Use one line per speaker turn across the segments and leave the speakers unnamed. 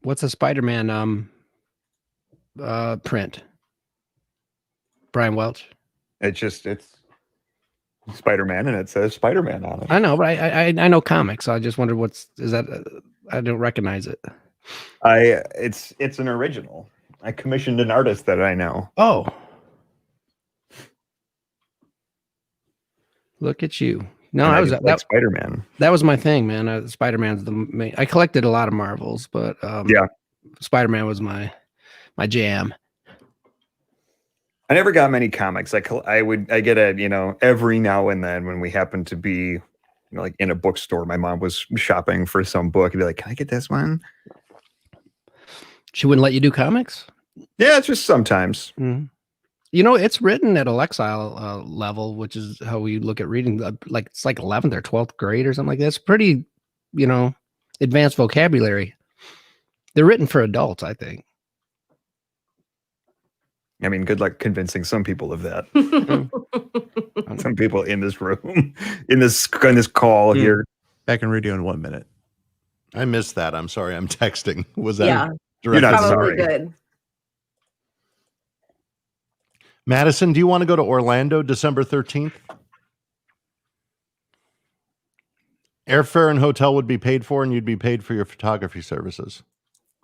What's a Spider-Man print? Brian Welch.
It's Spider-Man, and it says Spider-Man on it.
I know, but I know comics. So I just wondered is that? I don't recognize it.
It's an original. I commissioned an artist that I know.
Oh, look at you! No,
and
I was
like Spider-Man.
That was my thing, man. Spider-Man's the main. I collected a lot of Marvels, but
yeah,
Spider-Man was my jam.
I never got many comics. I get a, every now and then when we happen to be, like in a bookstore, my mom was shopping for some book. I'd be like, "Can I get this one?"
She wouldn't let you do comics?
Yeah, it's just sometimes.
Mm-hmm. It's written at a Lexile level, which is how we look at reading. It's like 11th or 12th grade or something like that. It's pretty, advanced vocabulary. They're written for adults, I think.
I mean, good luck convincing some people of that. Some people in this room, in this call here.
Back in radio in 1 minute. I missed that. I'm sorry. I'm texting. Was that?
Yeah.
You're not
probably
sorry.
Good.
Madison, do you want to go to Orlando December 13th? Airfare and hotel would be paid for, and you'd be paid for your photography services.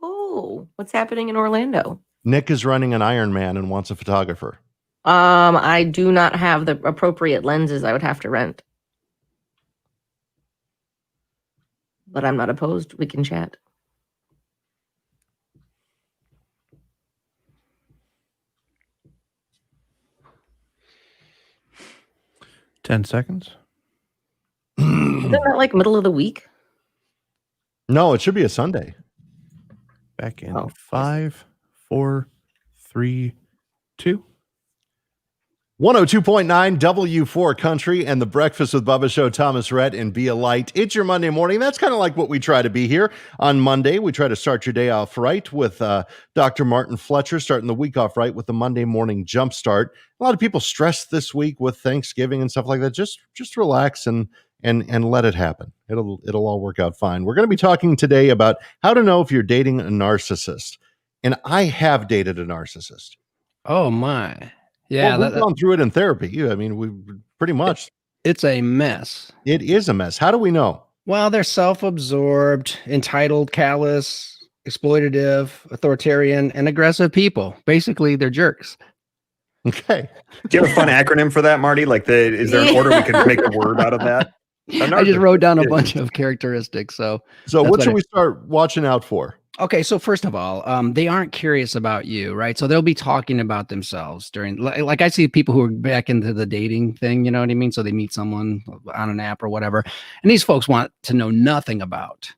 Oh, what's happening in Orlando?
Nick is running an Ironman and wants a photographer.
I do not have the appropriate lenses. I would have to rent. But I'm not opposed. We can chat.
$10 seconds.
Isn't that like middle of the week?
No, it should be a Sunday.
Back in 5, 4, 3, 2.
102.9 W4 Country and the Breakfast with Bubba Show. Thomas Rhett and Be a Light. It's your Monday morning. That's kind of like what we try to be here on Monday. We try to start your day off right with Dr. Martin Fletcher, starting the week off right with the Monday Morning Jumpstart. A lot of people stressed this week with Thanksgiving and stuff like that. Just relax and let it happen. It'll all work out fine. We're going to be talking today about how to know if you're dating a narcissist. And I have dated a narcissist.
Oh my. Yeah,
we've gone through it in therapy. I mean, we pretty much.
It's a mess.
It is a mess. How do we know?
Well, they're self-absorbed, entitled, callous, exploitative, authoritarian, and aggressive people. Basically, they're jerks.
Okay.
Do you have a fun acronym for that, Marty? Is there an order we can make a word out of that?
I just wrote down a bunch of characteristics. So
what should we start watching out for?
Okay, so first of all, they aren't curious about you, right? So they'll be talking about themselves during, like I see people who are back into the dating thing, you know what I mean? So they meet someone on an app or whatever, and these folks want to know nothing about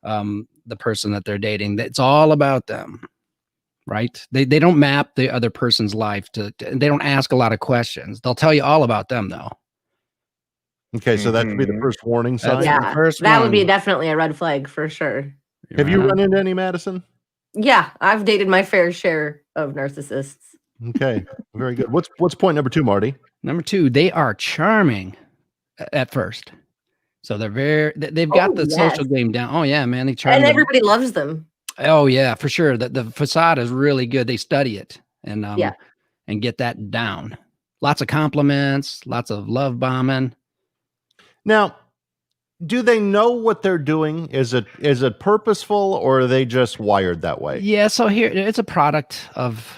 the person that they're dating. It's all about them, right? They don't map the other person's life they don't ask a lot of questions. They'll tell you all about them, though.
Okay, so that should be the first warning sign.
Yeah, that would be definitely a red flag for sure.
Have you run into any, Madison?
Yeah, I've dated my fair share of narcissists.
Okay, very good. What's point number 2, Marty?
Number 2, they are charming at first. So they've got the social game down. Oh yeah, man, they charm.
And everybody loves them.
Oh yeah, for sure. The facade is really good. They study it and get that down. Lots of compliments, lots of love bombing.
Now, do they know what they're doing? Is it purposeful, or are they just wired that way?
Yeah, so here it's a product of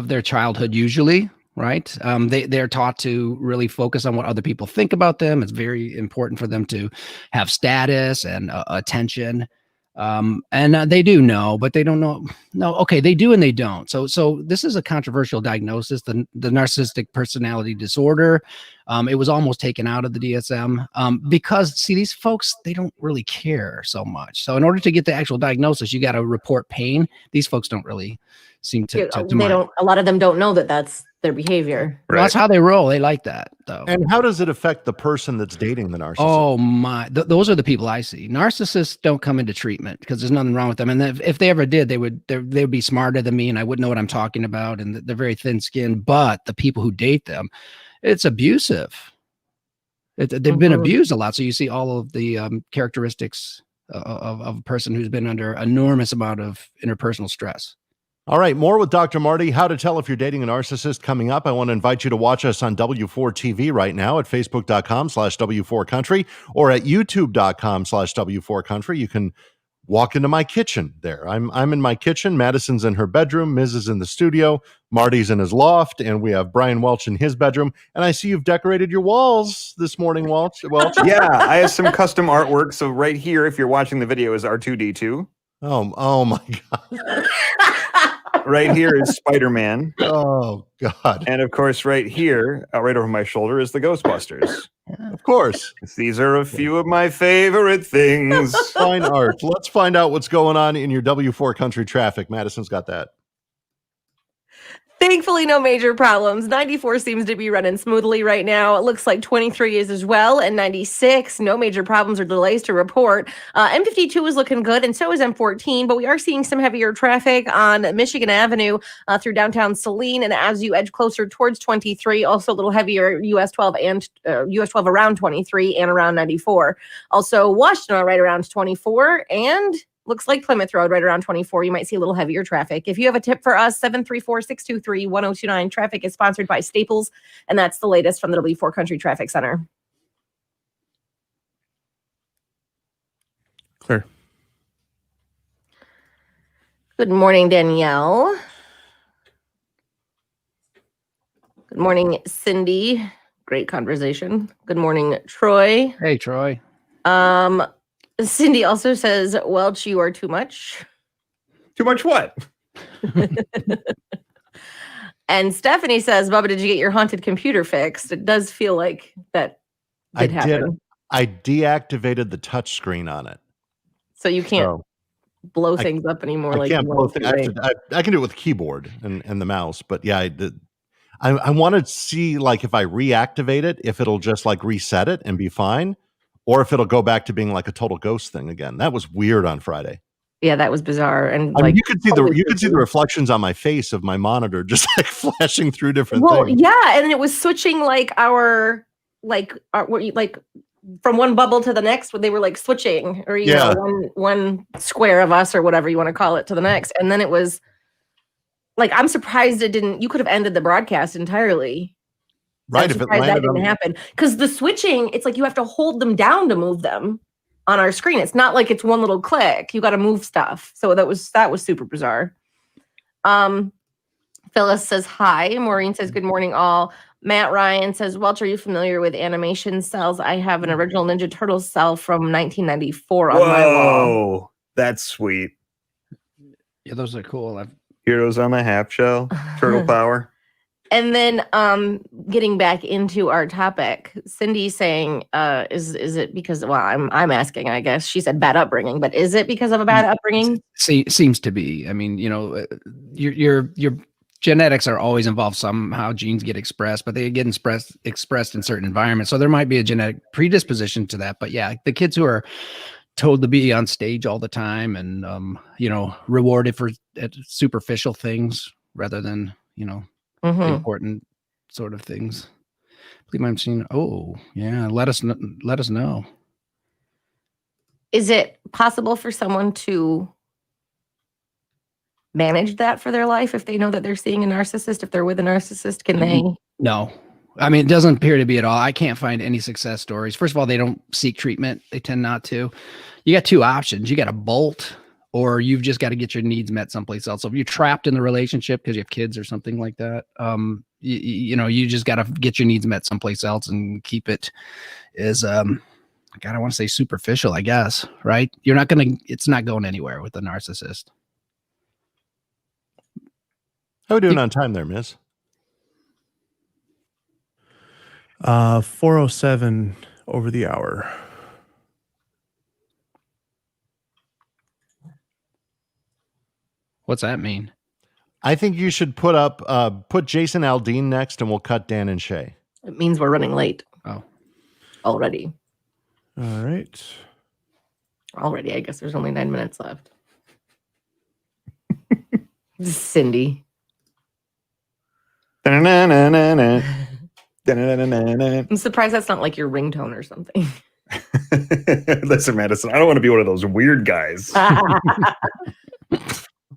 their childhood usually, right? They're taught to really focus on what other people think about them. It's very important for them to have status and attention. And they do know, but they don't know. No, okay, they do and they don't. So this is a controversial diagnosis, the narcissistic personality disorder. It was almost taken out of the DSM because, see, these folks, they don't really care so much. So in order to get the actual diagnosis, you got to report pain. These folks don't really seem to
they don't. A lot of them don't know that that's their behavior.
Well, that's how they roll. They like that, though.
And how does it affect the person that's dating the narcissist?
Oh my! Those are the people I see. Narcissists don't come into treatment because there's nothing wrong with them. And if they ever did, they would be smarter than me, and I wouldn't know what I'm talking about. And they're very thin-skinned. But the people who date them, it's abusive. They've been abused a lot. So you see all of the characteristics of a person who's been under enormous amount of interpersonal stress.
All right, more with Dr. Marty. How to tell if you're dating a narcissist coming up. I want to invite you to watch us on W4 TV right now at facebook.com/W4Country or at youtube.com/W4Country. You can walk into my kitchen there. I'm in my kitchen. Madison's in her bedroom. Miz is in the studio. Marty's in his loft. And we have Brian Welch in his bedroom. And I see you've decorated your walls this morning, Welch.
Yeah, I have some custom artwork. So right here, if you're watching the video, is R2D2.
Oh my God.
Right here is Spider-Man.
Oh, God.
And of course, right here, right over my shoulder, is the Ghostbusters.
Of course.
These are a few of my favorite things.
Fine art. Let's find out what's going on in your W4 country traffic. Madison's got that.
Thankfully, no major problems. 94 seems to be running smoothly right now. It looks like 23 is as well, and 96, no major problems or delays to report. M52 is looking good, and so is M14, but we are seeing some heavier traffic on Michigan Avenue through downtown Saline, and as you edge closer towards 23, also a little heavier US 12 and US 12 around 23 and around 94. Also, Washington right around 24, and looks like Plymouth Road right around 24. You might see a little heavier traffic. If you have a tip for us, 734-623-1029. Traffic is sponsored by Staples, and that's the latest from the W4 Country Traffic Center.
Clear.
Good morning, Danielle. Good morning, Cindy. Great conversation. Good morning, Troy.
Hey, Troy.
Cindy also says, Welch, you are too much.
Too much what?
And Stephanie says, Bubba, did you get your haunted computer fixed? It does feel like that did happen.
I deactivated the touch screen on it.
So you can't blow things up anymore.
I can't blow things. I can do it with the keyboard and the mouse, but yeah, I want to see like if I reactivate it, if it'll just like reset it and be fine, or if it'll go back to being like a total ghost thing again. That was weird on Friday.
Yeah, that was bizarre. And
I mean, you could see the reflections on my face of my monitor just like flashing through different things.
Yeah, and it was switching like our from one bubble to the next, when they were like switching, or you know, one square of us or whatever you want to call it to the next. And then it was like, I'm surprised it didn't. You could have ended the broadcast entirely.
Right, if it landed,
that didn't happen, because the switching, it's like you have to hold them down to move them on our screen. It's not like it's one little click. You got to move stuff. So that was super bizarre. Phyllis says hi. Maureen says good morning, all. Matt Ryan says, Welch, are you familiar with animation cells? I have an original Ninja Turtle cell from 1994 on my wall.
That's sweet.
Yeah, those are cool.
Heroes on the half shell, turtle power.
And then getting back into our topic, Cindy saying, is it because, well, I'm asking, I guess. She said bad upbringing, but is it because of a bad upbringing?
Seems to be. I mean, you know, your genetics are always involved somehow. Genes get expressed, but they get expressed in certain environments. So there might be a genetic predisposition to that. But yeah, the kids who are told to be on stage all the time and, you know, rewarded for superficial things rather than, you know, important sort of things. I believe I'm seeing. Oh, yeah. Let us know.
Is it possible for someone to manage that for their life if they know that they're seeing a narcissist? If they're with a narcissist, can they?
No. I mean, it doesn't appear to be at all. I can't find any success stories. First of all, they don't seek treatment. They tend not to. You got two options. You got to bolt, or you've just got to get your needs met someplace else. So if you're trapped in the relationship because you have kids or something like that, you know, you just got to get your needs met someplace else and keep it as, God, I want to say superficial, I guess, right? It's not going anywhere with the narcissist.
How are we doing on time there, Miss?
4:07 over the hour.
What's that mean?
I think you should put Jason Aldean next, and we'll cut Dan and Shay.
It means we're running late.
Oh,
already.
All right.
Already, I guess there's only 9 minutes left. Cindy. I'm surprised that's not like your ringtone or something.
Listen, Madison, I don't want to be one of those weird guys.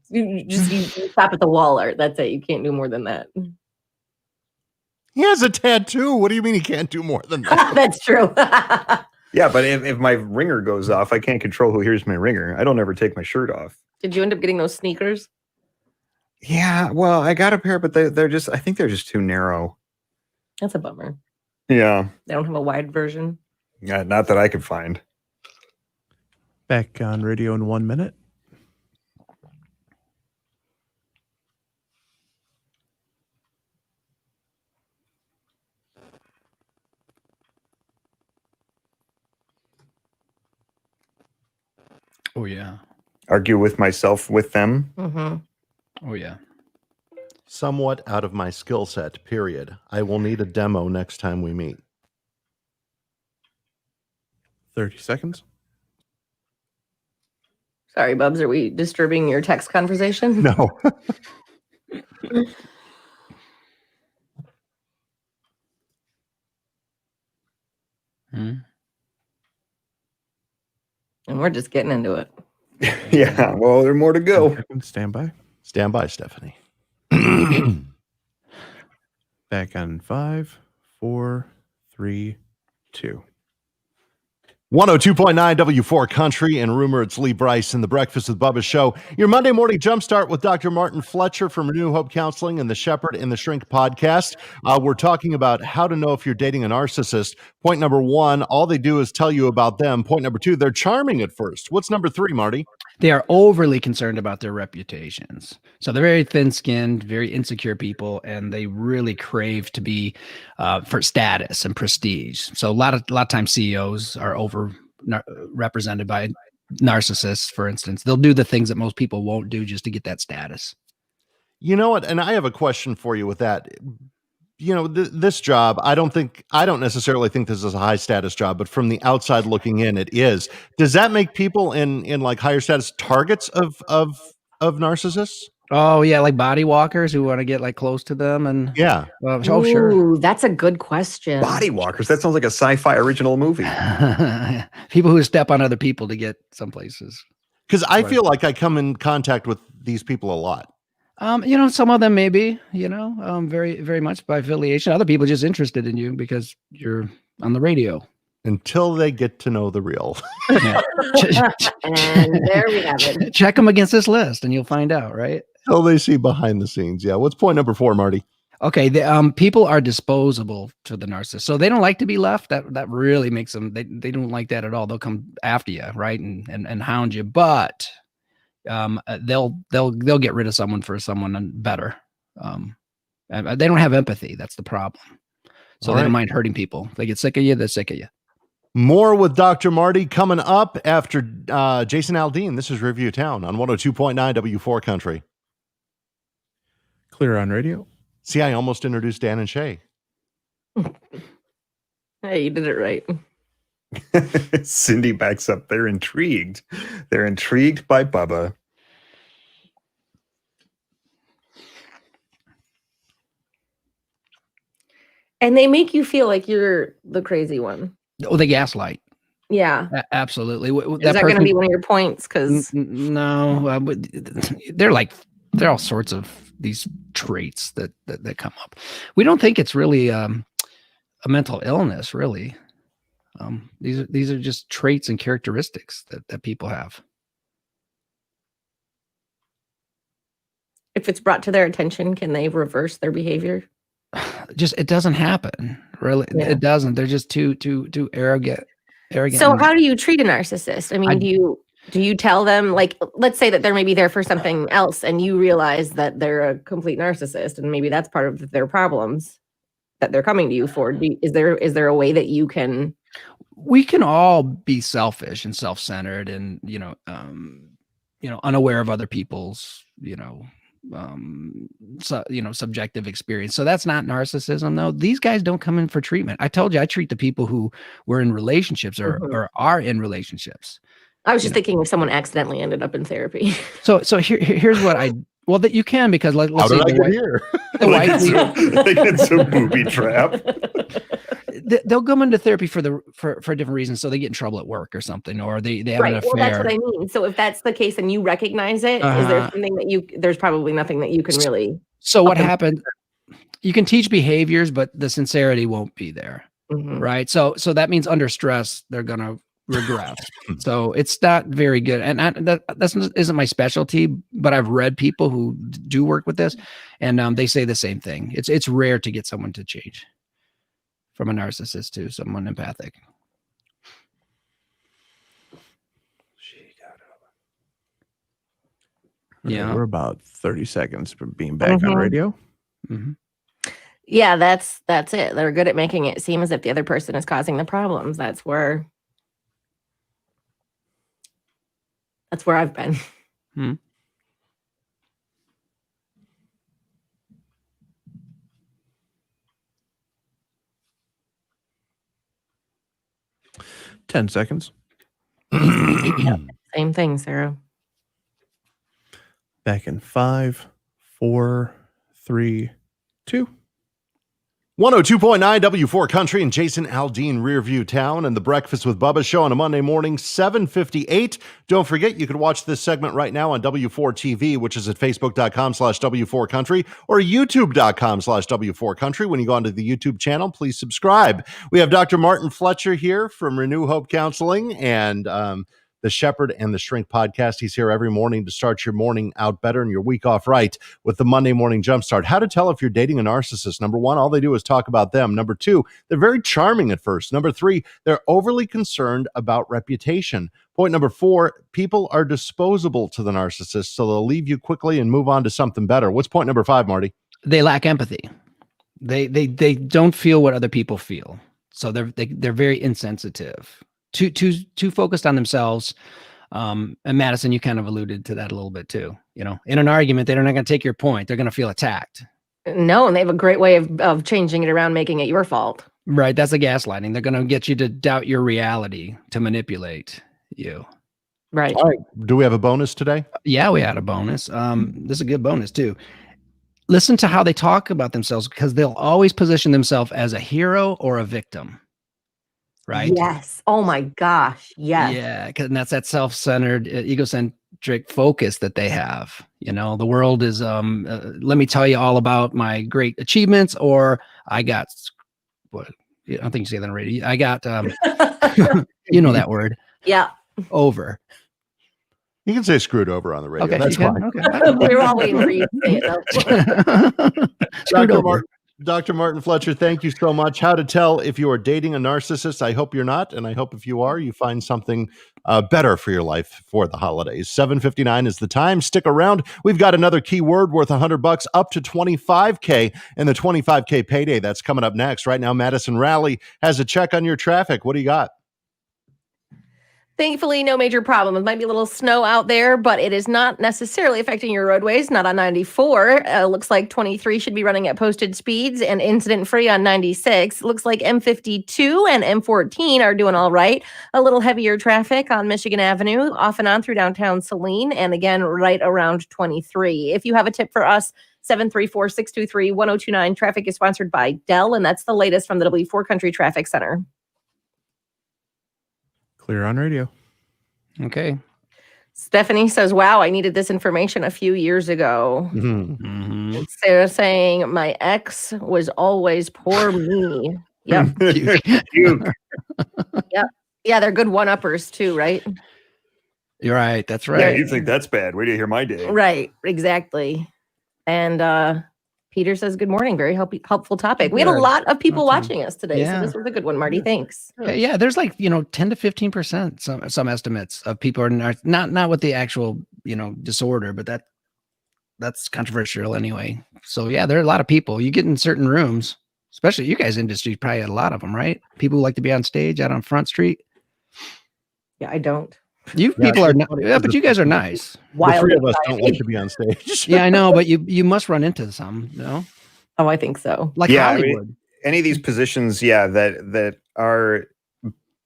You stop at the wall art. That's it. You can't do more than that.
He has a tattoo. What do you mean he can't do more than that?
That's true.
Yeah, but if my ringer goes off, I can't control who hears my ringer. I don't ever take my shirt off.
Did you end up getting those sneakers?
Yeah, well, I got a pair, but I think they're just too narrow.
That's a bummer.
Yeah.
They don't have a wide version.
Yeah, not that I could find.
Back on radio in 1 minute.
Oh yeah.
Argue with myself with them.
Mm-hmm.
Oh yeah.
Somewhat out of my skill set, period. I will need a demo next time we meet.
30 seconds.
Sorry, Bubs. Are we disturbing your text conversation?
No.
Hmm.
And we're just getting into it.
Yeah, well, there's more to go.
Stand by.
Stand by, Stephanie.
Back on 5, 4, 3, 2.
102.9 W4 Country and Rumor. It's Lee Bryce in the Breakfast with Bubba show. Your Monday morning jumpstart with Dr. Martin Fletcher from New Hope Counseling and the Shepherd and the Shrink podcast. We're talking about how to know if you're dating a narcissist. Point number 1, all they do is tell you about them. Point number 2, they're charming at first. What's number 3, Marty?
They are overly concerned about their reputations. So they're very thin-skinned, very insecure people, and they really crave to be for status and prestige. So a lot of times CEOs are represented by narcissists, for instance. They'll do the things that most people won't do just to get that status.
You know what? And I have a question for you with that. You know, this job, I don't necessarily think this is a high status job, but from the outside looking in, it is. Does that make people in like higher status targets of narcissists?
Oh yeah, like body walkers who want to get like close to them and
Yeah.
oh sure.
Ooh, that's a good question.
Body walkers. That sounds like a sci-fi original movie.
People who step on other people to get some places.
Because I feel like I come in contact with these people a lot.
Some of them maybe, very, very much by affiliation. Other people just interested in you because you're on the radio.
Until they get to know the real.
Yeah.
And there we have it.
Check them against this list and you'll find out, right?
Until they see behind the scenes. Yeah. What's point number 4, Marty?
Okay. People are disposable to the narcissist. So they don't like to be left. That really makes them, they don't like that at all. They'll come after you, right? And hound you. But they'll get rid of someone for someone better. They don't have empathy. That's the problem. So they don't mind hurting people. If they get sick of you, they're sick of you.
More with Dr. Marty coming up after Jason Aldean. This is Review Town on 102.9 W4 Country.
Clear on radio.
See, I almost introduced Dan and Shay.
Hey, you did it right.
Cindy backs up. They're intrigued. They're intrigued by Bubba.
And they make you feel like you're the crazy one.
Oh, they gaslight.
Yeah.
Absolutely.
Is that going to be one of your points? Because
no, they're all sorts of these traits that come up. We don't think it's really a mental illness, really. These are just traits and characteristics that people have.
if it's brought to their attention, can they reverse their behavior?
It doesn't happen. Really,
Yeah.
It doesn't. They're just too arrogant.
So how do you treat a narcissist? I mean, do you tell them, like, let's say that they're maybe there for something else and you realize that they're a complete narcissist and maybe that's part of their problems that they're coming to you for. Is there a way that you can?
We can all be selfish and self-centered and, unaware of other people's, subjective experience. So that's not narcissism, though. These guys don't come in for treatment. I told you, I treat the people who were in relationships or are in relationships.
I was just thinking if someone accidentally ended up in therapy.
So here's what that you can, because let's
How
say
did I get here?
the wife,
Like it's a booby trap.
they'll come into therapy for different reasons. So they get in trouble at work or something, or they have an
Right.
affair.
Well, that's what I mean. So if that's the case and you recognize it, is there something that there's probably nothing that you can really.
So what happened? You can teach behaviors, but the sincerity won't be there.
Mhm.
Right. So that means under stress, they're going to regress. So it's not very good. And that isn't my specialty, but I've read people who do work with this, and they say the same thing. It's rare to get someone to change from a narcissist to someone empathic. Yeah.
We're about 30 seconds from being back on radio.
Mm-hmm.
Yeah, that's it. They're good at making it seem as if the other person is causing the problems. That's where I've been.
Hmm.
Ten seconds.
Same thing, Sarah.
Back in 5, 4, 3, 2.
102.9 W4 Country and Jason Aldean, Rearview Town, and the Breakfast with Bubba show on a Monday morning, 7:58. Don't forget, you can watch this segment right now on W4 TV, which is at facebook.com/W4 Country or youtube.com/W4 Country. When you go onto the YouTube channel, please subscribe. We have Dr. Martin Fletcher here from Renew Hope Counseling and the Shepherd and the Shrink podcast. He's here every morning to start your morning out better and your week off right with the Monday Morning Jumpstart. How to tell if you're dating a narcissist. Number one, all they do is talk about them. Number two, they're very charming at first. Number three, they're overly concerned about reputation. Point number four, people are disposable to the narcissist, so they'll leave you quickly and move on to something better. What's point number five, Marty?
They lack empathy. They don't feel what other people feel. So they're very insensitive. Too focused on themselves. And Madison, you kind of alluded to that a little bit too. You know, in an argument, they're not going to take your point. They're going to feel attacked.
No, and they have a great way of changing it around, making it your fault.
Right. That's the gaslighting. They're going to get you to doubt your reality to manipulate you.
Right.
All right. Do we have a bonus today?
Yeah, we had a bonus. This is a good bonus too. Listen to how they talk about themselves, because they'll always position themselves as a hero or a victim. Right.
Yes. Oh my gosh. Yes.
Yeah. And that's that self-centered, egocentric focus that they have. You know, the world is, let me tell you all about my great achievements, or I got, what? I don't think you say that on radio. I got, you know that word.
Yeah.
Over.
You can say screwed over on the radio.
Okay,
That's fine.
Okay.
We're all waiting for you to say it though.
Screwed over.
Dr. Martin Fletcher, thank you so much. How to tell if you are dating a narcissist. I hope you're not, and I hope if you are, you find something better for your life for the holidays. 7:59 is the time. Stick around. We've got another keyword worth $100 up to $25K, and the $25K payday that's coming up next. Right now, Madison Raleigh has a check on your traffic. What do you got?
Thankfully, no major problem. It might be a little snow out there, but it is not necessarily affecting your roadways. Not on 94. Looks like 23 should be running at posted speeds and incident-free on 96. Looks like M52 and M14 are doing all right. A little heavier traffic on Michigan Avenue, off and on through downtown Saline, and again, right around 23. If you have a tip for us, 734-623-1029. Traffic is sponsored by Dell, and that's the latest from the W4 Country Traffic Center.
Clear on radio.
Okay.
Stephanie says, wow, I needed this information a few years ago.
Mm-hmm.
Sarah saying, my ex was always poor me. Yep. Yep. Yeah, they're good one-uppers too, right?
You're right. That's
Yeah,
right.
you think that's bad. Wait till you hear my day.
Right, exactly. And Peter says, good morning. Very helpful topic. We had a lot of people watching us today.
Yeah.
So this was a good one, Marty. Thanks.
Yeah, there's like, 10 to 15%, some estimates of people are not with the actual, disorder, but that's controversial anyway. So yeah, there are a lot of people. You get in certain rooms, especially you guys' industry, probably had a lot of them, right? People who like to be on stage out on Front Street.
Yeah, I don't.
You people are not, but you guys are nice.
The three of us don't like to be on stage.
Yeah, I know, but you must run into some,
Oh, I think so.
like
Yeah,
Hollywood.
Any of these positions, that are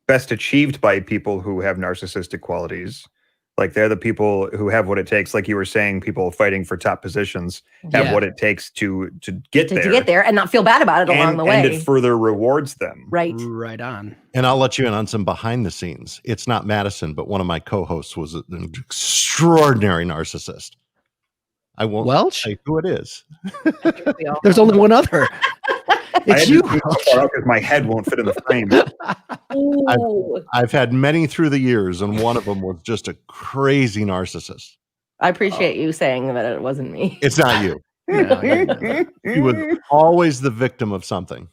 best achieved by people who have narcissistic qualities Like they're the people who have what it takes. Like you were saying, people fighting for top positions have what it takes to get there.
To get there and not feel bad about it along the way.
And it further rewards them.
Right.
Right on.
And I'll let you in on some behind the scenes. It's not Madison, but one of my co-hosts was an extraordinary narcissist. I won't
Welch?
say who it is.
There's only one other. It's you.
Because my head won't fit in the frame.
I've had many through the years, and one of them was just a crazy narcissist.
I appreciate you saying that it wasn't me.
It's not you.
No.
He was always the victim of something.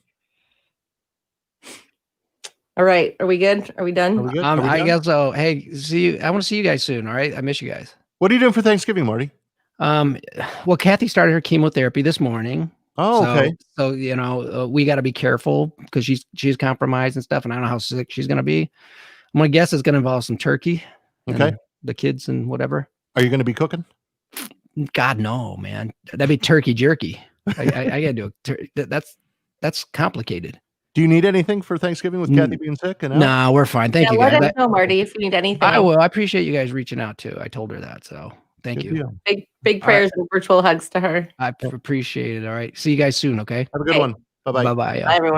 All right. Are we good? Are we done?
Are we good? Are we
I
done?
guess so. Hey, see you. I want to see you guys soon. All right. I miss you guys.
What are you doing for Thanksgiving, Marty?
Well, Kathy started her chemotherapy this morning.
Oh, okay.
So you know, we got to be careful because she's compromised and stuff, and I don't know how sick she's gonna be. I'm gonna guess it's gonna involve some turkey.
Okay.
And the kids and whatever.
Are you going to be cooking?
God no, man. That'd be turkey jerky. I gotta do it. That's complicated.
Do you need anything for Thanksgiving with Kathy being sick? And
No, we're fine. Thank you
let
guys.
us know, Marty, if you need anything.
I will. I appreciate you guys reaching out too. I told her that. So thank
Good
you.
deal.
Big prayers and virtual hugs to her.
I appreciate it. All right. See you guys soon. Okay.
Have a good one. Bye-bye.
Bye bye.
Bye, everyone.